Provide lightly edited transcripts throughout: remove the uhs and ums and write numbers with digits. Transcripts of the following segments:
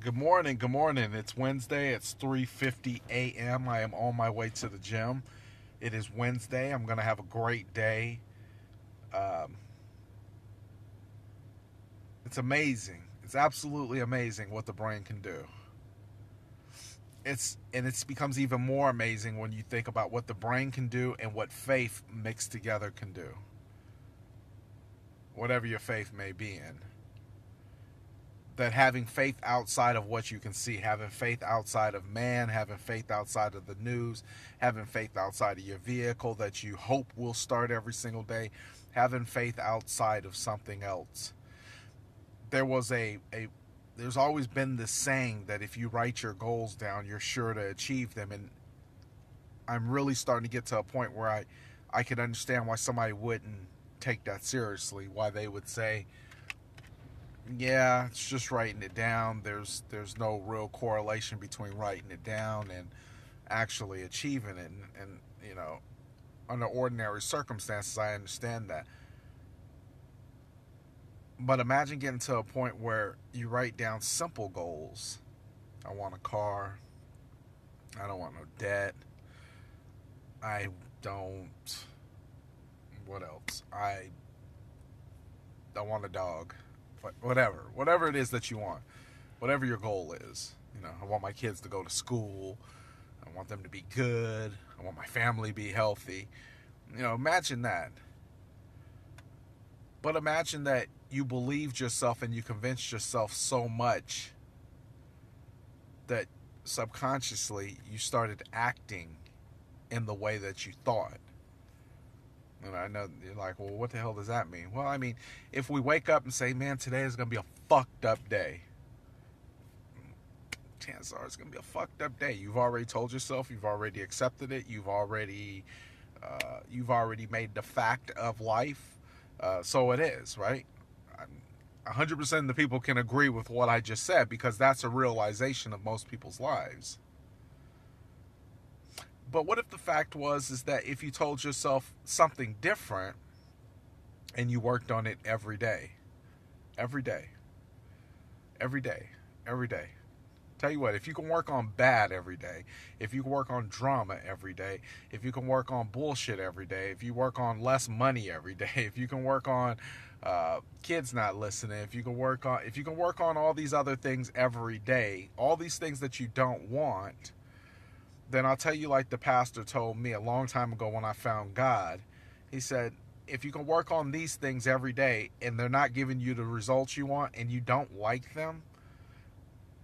Good morning. Good morning. It's Wednesday. It's 3:50 a.m. I am on my way to the gym. It is Wednesday. I'm going to have a great day. Um, it's amazing. It's absolutely amazing what the brain can do. It becomes even more amazing when you think about what the brain can do and what faith mixed together can do. Whatever your faith may be in. That having faith outside of what you can see, having faith outside of man, having faith outside of the news, having faith outside of your vehicle that you hope will start every single day, having faith outside of something else. There was there's always been this saying that if you write your goals down, you're sure to achieve them. And I'm really starting to get to a point where I could understand why somebody wouldn't take that seriously, why they would say, yeah, it's just writing it down. There's no real correlation between writing it down and actually achieving it. And under ordinary circumstances, I understand that. But imagine getting to a point where you write down simple goals. I want a car. I don't want no debt. I don't. What else? I want a dog. Whatever it is that you want, whatever your goal is. I want my kids to go to school. I want them to be good. I want my family to be healthy. Imagine that. But imagine that you believed yourself and you convinced yourself so much that subconsciously you started acting in the way that you thought. And I know you're like, well, what the hell does that mean? Well, I mean, if we wake up and say, man, today is going to be a fucked up day, chances are it's going to be a fucked up day. You've already told yourself, you've already accepted it, you've already made the fact of life. So it is, right? 100% of the people can agree with what I just said because that's a realization of most people's lives. But what if the fact is that if you told yourself something different and you worked on it every day, every day, every day, every day? Tell you what, if you can work on bad every day, if you can work on drama every day, if you can work on bullshit every day, if you work on less money every day, if you can work on kids not listening, if you can work on all these other things every day, all these things that you don't want, then I'll tell you like the pastor told me a long time ago when I found God. He said, if you can work on these things every day and they're not giving you the results you want and you don't like them,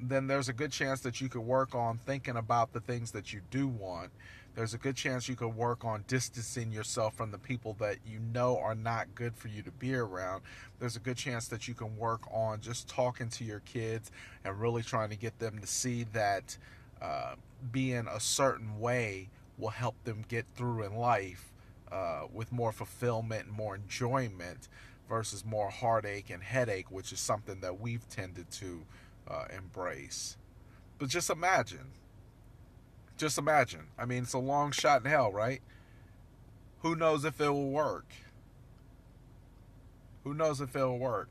then there's a good chance that you could work on thinking about the things that you do want. There's a good chance you could work on distancing yourself from the people that you know are not good for you to be around. There's a good chance that you can work on just talking to your kids and really trying to get them to see that being a certain way will help them get through in life with more fulfillment and more enjoyment versus more heartache and headache, which is something that we've tended to embrace. But just imagine. Just imagine. I mean, it's a long shot in hell, right? Who knows if it will work? Who knows if it will work?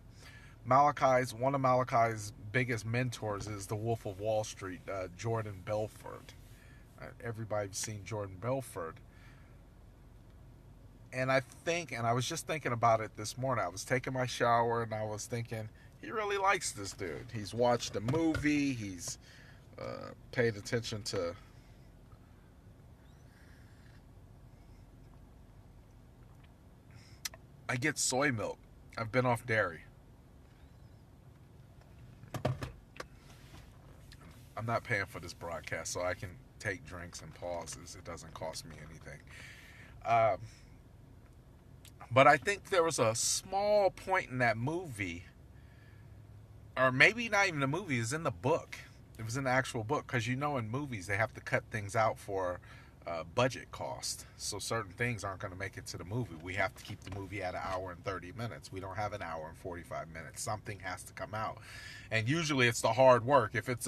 One of Malachi's biggest mentors is the Wolf of Wall Street, Jordan Belfort. Everybody's seen Jordan Belfort. And I was just thinking about it this morning. I was taking my shower and I was thinking, he really likes this dude. He's watched a movie. He's paid attention to I get soy milk. I've been off dairy. I'm not paying for this broadcast, so I can take drinks and pauses. It doesn't cost me anything. Um, but I think there was a small point in that movie, or maybe not even the movie, it was in the book. It was in the actual book, because in movies they have to cut things out for budget cost. So certain things aren't going to make it to the movie. We have to keep the movie at an hour and 30 minutes. We don't have an hour and 45 minutes. Something has to come out. And usually it's the hard work. If it's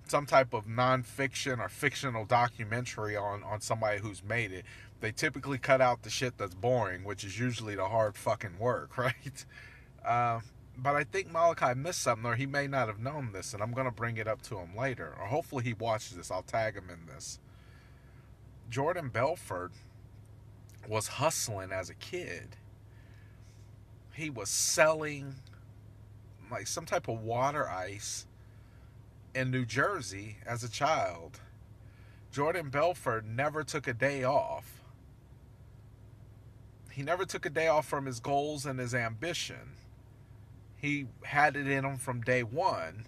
some type of nonfiction or fictional documentary on somebody who's made it, they typically cut out the shit that's boring, which is usually the hard fucking work, right? But I think Malachi missed something, or he may not have known this, and I'm going to bring it up to him later. Or hopefully he watches this. I'll tag him in this. Jordan Belfort was hustling as a kid. He was selling like some type of water ice in New Jersey as a child. Jordan Belfort never took a day off. He never took a day off from his goals and his ambition. He had it in him from day one,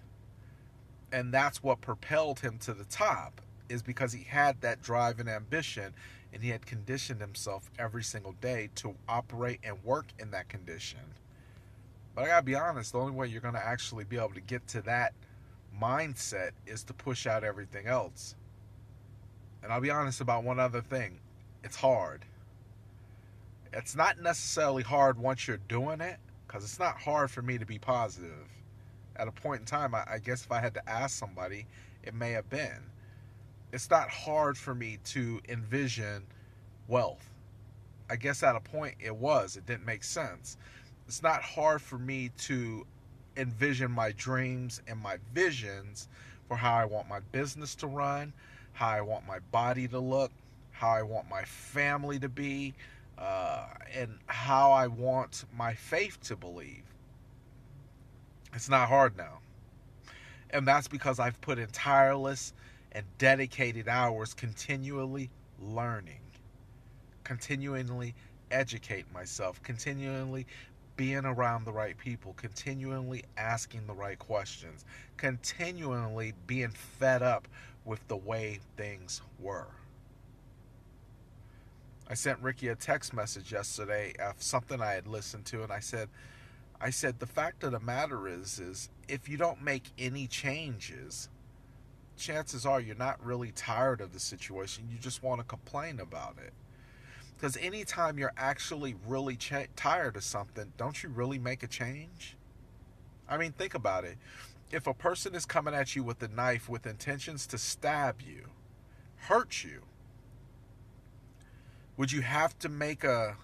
and that's what propelled him to the top, is because he had that drive and ambition, and he had conditioned himself every single day to operate and work in that condition. But I gotta be honest, the only way you're gonna actually be able to get to that mindset is to push out everything else. And I'll be honest about one other thing. It's hard. It's not necessarily hard once you're doing it, because it's not hard for me to be positive. At a point in time, I guess if I had to ask somebody, it may have been. It's not hard for me to envision wealth. I guess at a point it was. It didn't make sense. It's not hard for me to envision my dreams and my visions for how I want my business to run, how I want my body to look, how I want my family to be, and how I want my faith to believe. It's not hard now. And that's because I've put in tireless and dedicated hours continually learning, continually educate myself, continually being around the right people, continually asking the right questions, continually being fed up with the way things were. I sent Ricky a text message yesterday of something I had listened to, and I said, the fact of the matter is if you don't make any changes, chances are you're not really tired of the situation. You just want to complain about it. Because anytime you're actually really tired of something, don't you really make a change? I mean, think about it. If a person is coming at you with a knife with intentions to stab you, hurt you, would you have to make a...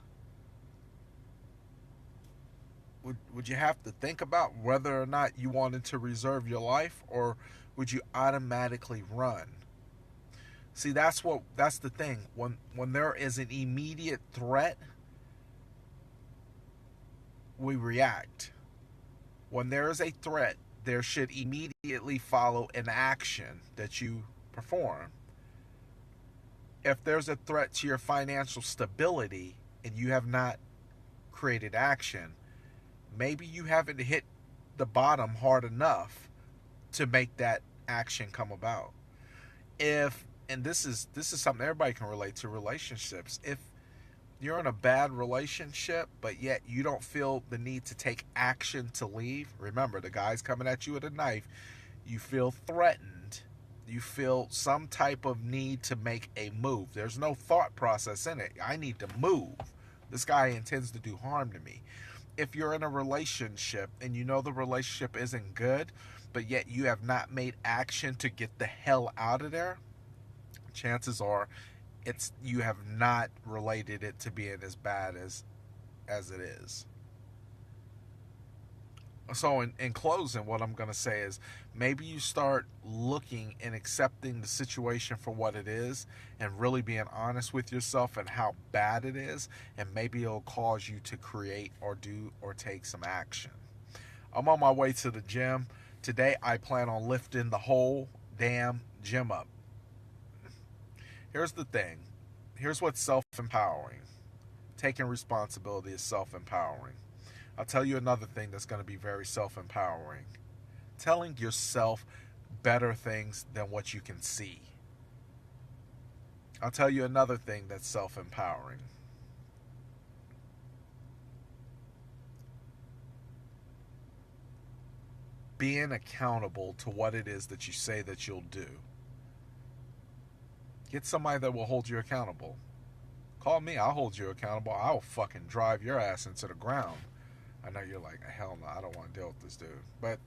Would you have to think about whether or not you wanted to reserve your life, or would you automatically run? See, that's the thing. When there is an immediate threat, we react. When there is a threat, there should immediately follow an action that you perform. If there's a threat to your financial stability and you have not created action, maybe you haven't hit the bottom hard enough to make that action come about. And this is something everybody can relate to, relationships. If you're in a bad relationship, but yet you don't feel the need to take action to leave, remember, the guy's coming at you with a knife, you feel threatened, you feel some type of need to make a move. There's no thought process in it. I need to move. This guy intends to do harm to me. If you're in a relationship and you know the relationship isn't good, but yet you have not made action to get the hell out of there, chances are you have not related it to being as bad as it is. So in closing, what I'm going to say is maybe you start looking and accepting the situation for what it is and really being honest with yourself and how bad it is, and maybe it'll cause you to create or do or take some action. I'm on my way to the gym. Today I plan on lifting the whole damn gym up. Here's the thing. Here's what's self-empowering. Taking responsibility is self-empowering. I'll tell you another thing that's going to be very self-empowering. Telling yourself better things than what you can see. I'll tell you another thing that's self-empowering. Being accountable to what it is that you say that you'll do. Get somebody that will hold you accountable. Call me, I'll hold you accountable. I'll fucking drive your ass into the ground. I know you're like, hell no, I don't want to deal with this dude. But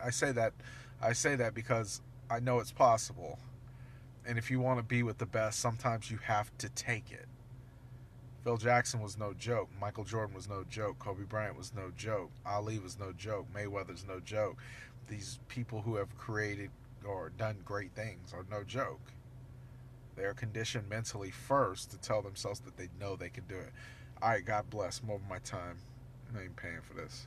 I say that because I know it's possible. And if you want to be with the best, sometimes you have to take it. Phil Jackson was no joke. Michael Jordan was no joke. Kobe Bryant was no joke. Ali was no joke. Mayweather's no joke. These people who have created or done great things are no joke. They are conditioned mentally first to tell themselves that they know they can do it. All right, God bless. I'm over my time. I ain't paying for this.